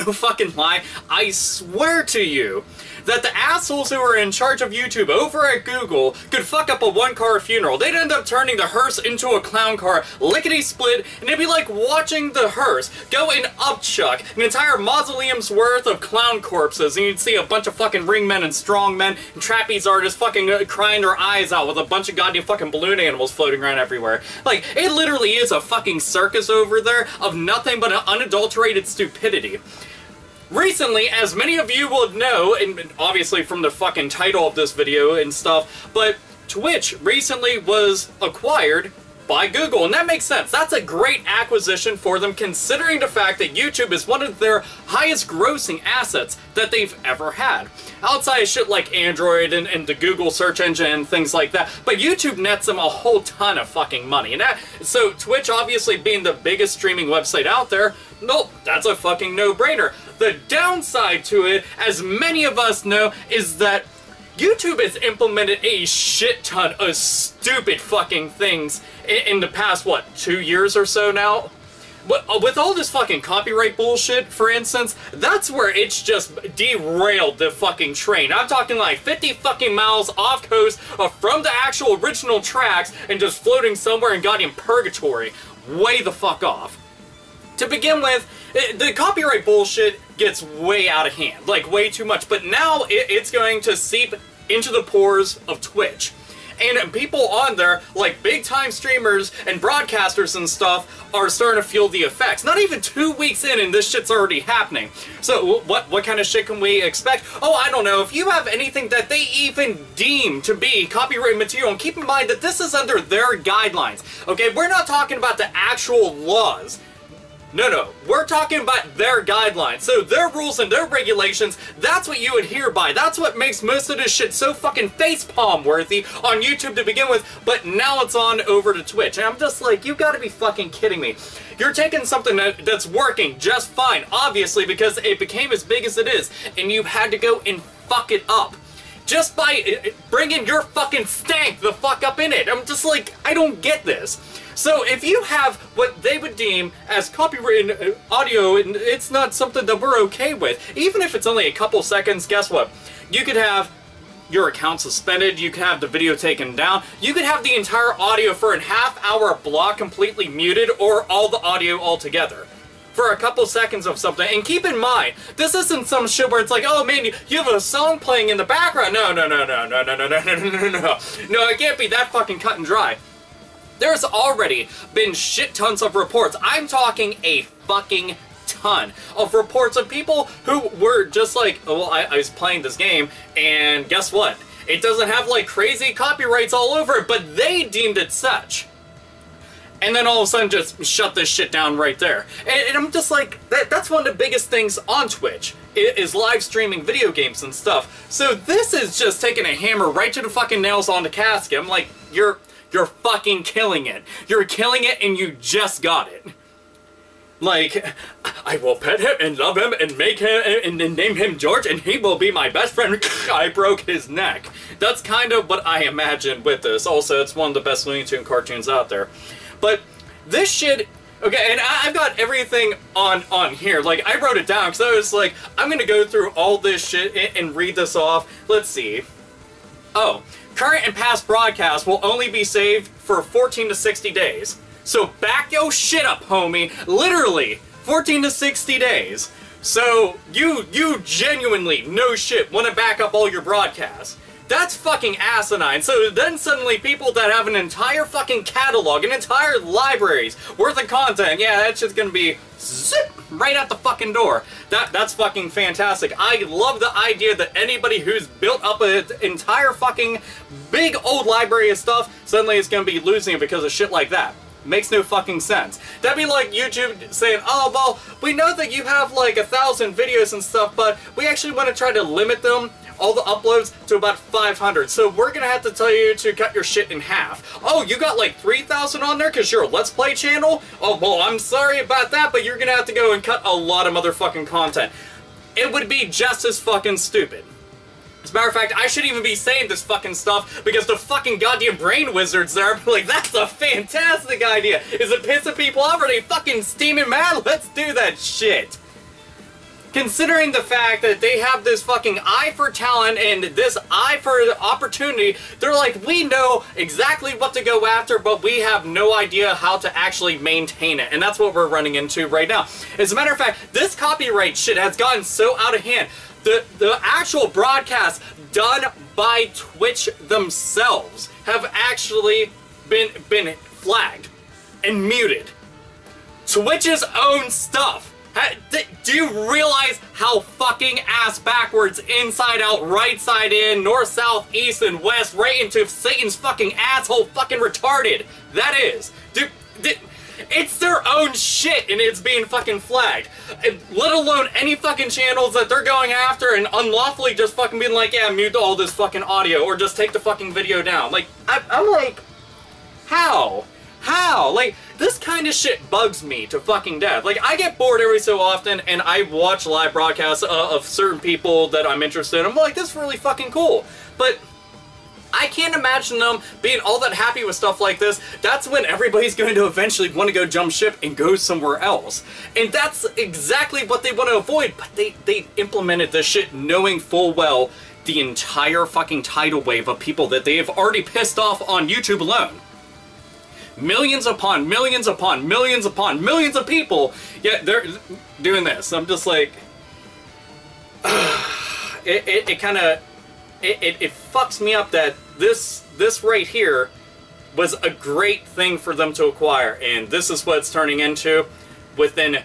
no fucking lie, I swear to you that the assholes who are in charge of YouTube over at Google could fuck up a one-car funeral. They'd end up turning the hearse into a clown car, lickety-split, and it'd be like watching the hearse go and upchuck an entire mausoleum's worth of clown corpses, and you'd see a bunch of fucking ringmen and strongmen and trapeze artists fucking crying their eyes out with a bunch of goddamn fucking balloon animals floating around everywhere. Like, it literally is a fucking circus over there of nothing but unadulterated stupidity. Recently, as many of you will know, and obviously from the fucking title of this video and stuff, but Twitch recently was acquired by Google, and that makes sense. That's a great acquisition for them, considering the fact that YouTube is one of their highest grossing assets that they've ever had. Outside of shit like Android and the Google search engine and things like that, but YouTube nets them a whole ton of fucking money. And so Twitch obviously being the biggest streaming website out there, nope, that's a fucking no-brainer. The downside to it, as many of us know, is that YouTube has implemented a shit ton of stupid fucking things in the past, what, 2 years or so now? With all this fucking copyright bullshit, for instance, that's where it's just derailed the fucking train. I'm talking like 50 fucking miles off coast from the actual original tracks and just floating somewhere in goddamn purgatory. Way the fuck off. To begin with, the copyright bullshit gets way out of hand, like way too much, but now it's going to seep into the pores of Twitch. And people on there, like big-time streamers and broadcasters and stuff, are starting to feel the effects. Not even 2 weeks in and this shit's already happening. So what kind of shit can we expect? Oh, I don't know. If you have anything that they even deem to be copyright material, and keep in mind that this is under their guidelines, okay? We're not talking about the actual laws. No, we're talking about their guidelines. So their rules and their regulations, that's what you adhere by. That's what makes most of this shit so fucking facepalm worthy on YouTube to begin with, but now it's on over to Twitch. And I'm just like, you gotta be fucking kidding me. You're taking something that's working just fine, obviously, because it became as big as it is, and you had to go and fuck it up. Just by bringing your fucking stank the fuck up in it. I'm just like, I don't get this. So if you have what they would deem as copyrighted audio, and it's not something that we're okay with, even if it's only a couple seconds, guess what? You could have your account suspended, you could have the video taken down, you could have the entire audio for a half-hour block completely muted, or all the audio altogether. For a couple seconds of something. And keep in mind, this isn't some shit where it's like, oh man, you have a song playing in the background. No, it can't be that fucking cut and dry. There's already been shit tons of reports. I'm talking a fucking ton of reports of people who were just like, oh, well, I was playing this game, and guess what? It doesn't have like crazy copyrights all over it, but they deemed it such. And then all of a sudden just shut this shit down right there. And I'm just like, that's one of the biggest things on Twitch, is live streaming video games and stuff. So this is just taking a hammer right to the fucking nails on the casket. I'm like, you're fucking killing it. You're killing it, and you just got it. Like, I will pet him and love him and make him and name him George, and he will be my best friend. I broke his neck. That's kind of what I imagined with this. Also, it's one of the best Looney Tunes cartoons out there. But this shit, okay, and I've got everything on here. Like, I wrote it down because I was like, I'm gonna go through all this shit and read this off. Let's see. Oh, current and past broadcasts will only be saved for 14 to 60 days. So back your shit up, homie. Literally, 14 to 60 days. So you genuinely, no shit, want to back up all your broadcasts. That's fucking asinine. So then suddenly people that have an entire fucking catalog, an entire library's worth of content, yeah, that's just gonna be zip right out the fucking door. That's fucking fantastic. I love the idea that anybody who's built up an entire fucking big old library of stuff suddenly is gonna be losing it because of shit like that. Makes no fucking sense. That'd be like YouTube saying, oh, well, we know that you have like 1,000 videos and stuff, but we actually want to try to limit them, all the uploads, to about 500. So we're gonna have to tell you to cut your shit in half. Oh, you got like 3,000 on there because you're a Let's Play channel? Oh, well, I'm sorry about that, but you're gonna have to go and cut a lot of motherfucking content. It would be just as fucking stupid. As a matter of fact, I shouldn't even be saying this fucking stuff because the fucking goddamn brain wizards there are like, that's a fantastic idea. Is it pissing people off? Are they fucking steaming mad? Let's do that shit. Considering the fact that they have this fucking eye for talent and this eye for opportunity, they're like, we know exactly what to go after, but we have no idea how to actually maintain it. And that's what we're running into right now. As a matter of fact, this copyright shit has gotten so out of hand. The actual broadcasts done by Twitch themselves have actually been flagged and muted. Twitch's own stuff. Do you realize how fucking ass backwards, inside out, right side in, north, south, east, and west, right into Satan's fucking asshole, fucking retarded that is? Dude, it's their own shit and it's being fucking flagged. Let alone any fucking channels that they're going after and unlawfully just fucking being like, yeah, mute all this fucking audio or just take the fucking video down. Like, I'm like, how? How? Like, this kind of shit bugs me to fucking death. Like, I get bored every so often, and I watch live broadcasts of certain people that I'm interested in. I'm like, this is really fucking cool. But I can't imagine them being all that happy with stuff like this. That's when everybody's going to eventually want to go jump ship and go somewhere else. And that's exactly what they want to avoid. But they implemented this shit knowing full well the entire fucking tidal wave of people that they have already pissed off on YouTube alone. Millions upon millions upon millions upon millions of people, yet they're doing this. I'm just like, it kind of fucks me up that this right here was a great thing for them to acquire, and this is what it's turning into within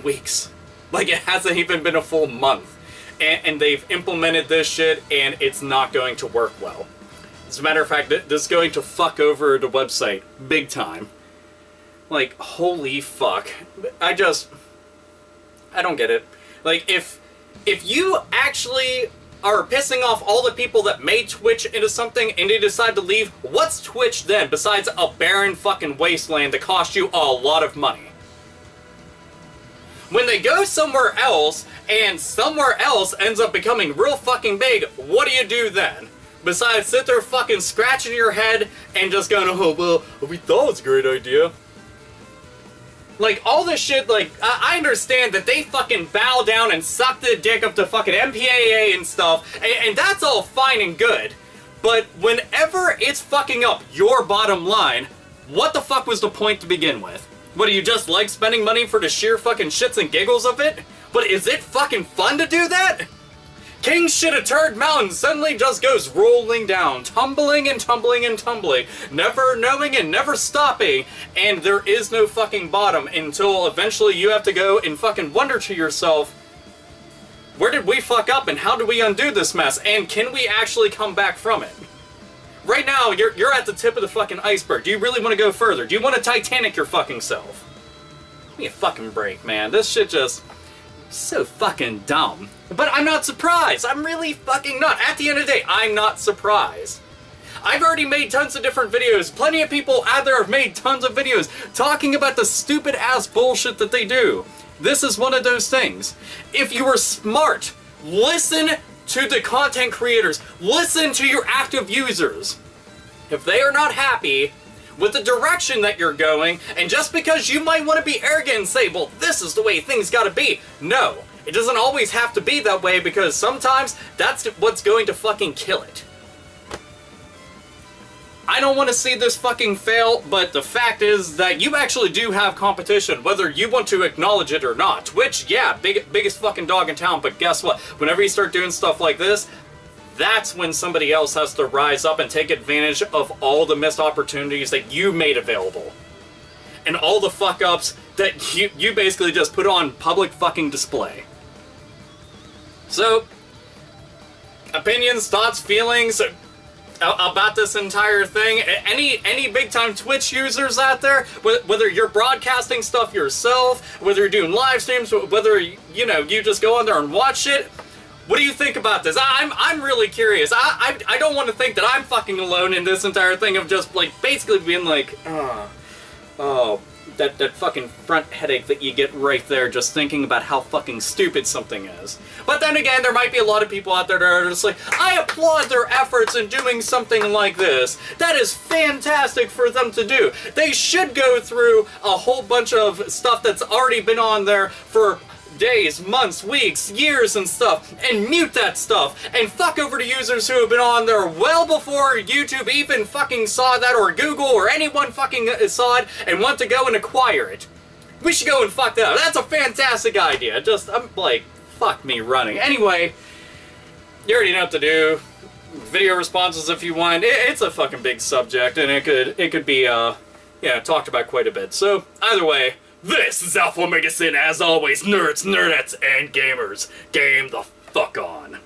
weeks. Like, it hasn't even been a full month, and they've implemented this shit, and it's not going to work well. As a matter of fact, this is going to fuck over the website big time. Like, holy fuck. I don't get it. Like, if you actually are pissing off all the people that made Twitch into something and they decide to leave, what's Twitch then besides a barren fucking wasteland that cost you a lot of money? When they go somewhere else and somewhere else ends up becoming real fucking big, what do you do then? Besides sit there fucking scratching your head and just going, oh, well, we thought it was a great idea. Like, all this shit, like, I understand that they fucking bow down and suck the dick up to fucking MPAA and stuff, and that's all fine and good. But whenever it's fucking up your bottom line, what the fuck was the point to begin with? What, do you just like spending money for the sheer fucking shits and giggles of it? But is it fucking fun to do that? King Shit a Turd Mountain suddenly just goes rolling down, tumbling and tumbling and tumbling, never knowing and never stopping, and there is no fucking bottom until eventually you have to go and fucking wonder to yourself, where did we fuck up and how do we undo this mess, and can we actually come back from it? Right now, you're at the tip of the fucking iceberg. Do you really want to go further? Do you want to Titanic your fucking self? Give me a fucking break, man. This shit just... so fucking dumb. But I'm not surprised. I'm really fucking not. At the end of the day, I'm not surprised. I've already made tons of different videos. Plenty of people out there have made tons of videos talking about the stupid ass bullshit that they do. This is one of those things. If you were smart, listen to the content creators. Listen to your active users. If they are not happy with the direction that you're going, and just because you might want to be arrogant and say, well, this is the way things gotta be. No, it doesn't always have to be that way, because sometimes that's what's going to fucking kill it. I don't want to see this fucking fail, but the fact is that you actually do have competition, whether you want to acknowledge it or not. Twitch, yeah, biggest fucking dog in town, but guess what? Whenever you start doing stuff like this, that's when somebody else has to rise up and take advantage of all the missed opportunities that you made available. And all the fuck-ups that you basically just put on public fucking display. So, opinions, thoughts, feelings about this entire thing. Any big-time Twitch users out there, whether you're broadcasting stuff yourself, whether you're doing live streams, whether, you know, you just go on there and watch it, what do you think about this? I'm really curious. I don't want to think that I'm fucking alone in this entire thing of just, like, basically being like, oh, that fucking front headache that you get right there just thinking about how fucking stupid something is. But then again, there might be a lot of people out there that are just like, I applaud their efforts in doing something like this. That is fantastic for them to do. They should go through a whole bunch of stuff that's already been on there for days, months, weeks, years and stuff, and mute that stuff, and fuck over to users who have been on there well before YouTube even fucking saw that, or Google, or anyone fucking saw it, and want to go and acquire it. We should go and fuck that up. That's a fantastic idea. Just, I'm like, fuck me running. Anyway, you already know what to do. Video responses if you want. It's a fucking big subject, and it could be, yeah, talked about quite a bit. So, either way, this is AlphaOmegaSin, as always, nerds, nerdettes, and gamers. Game the fuck on.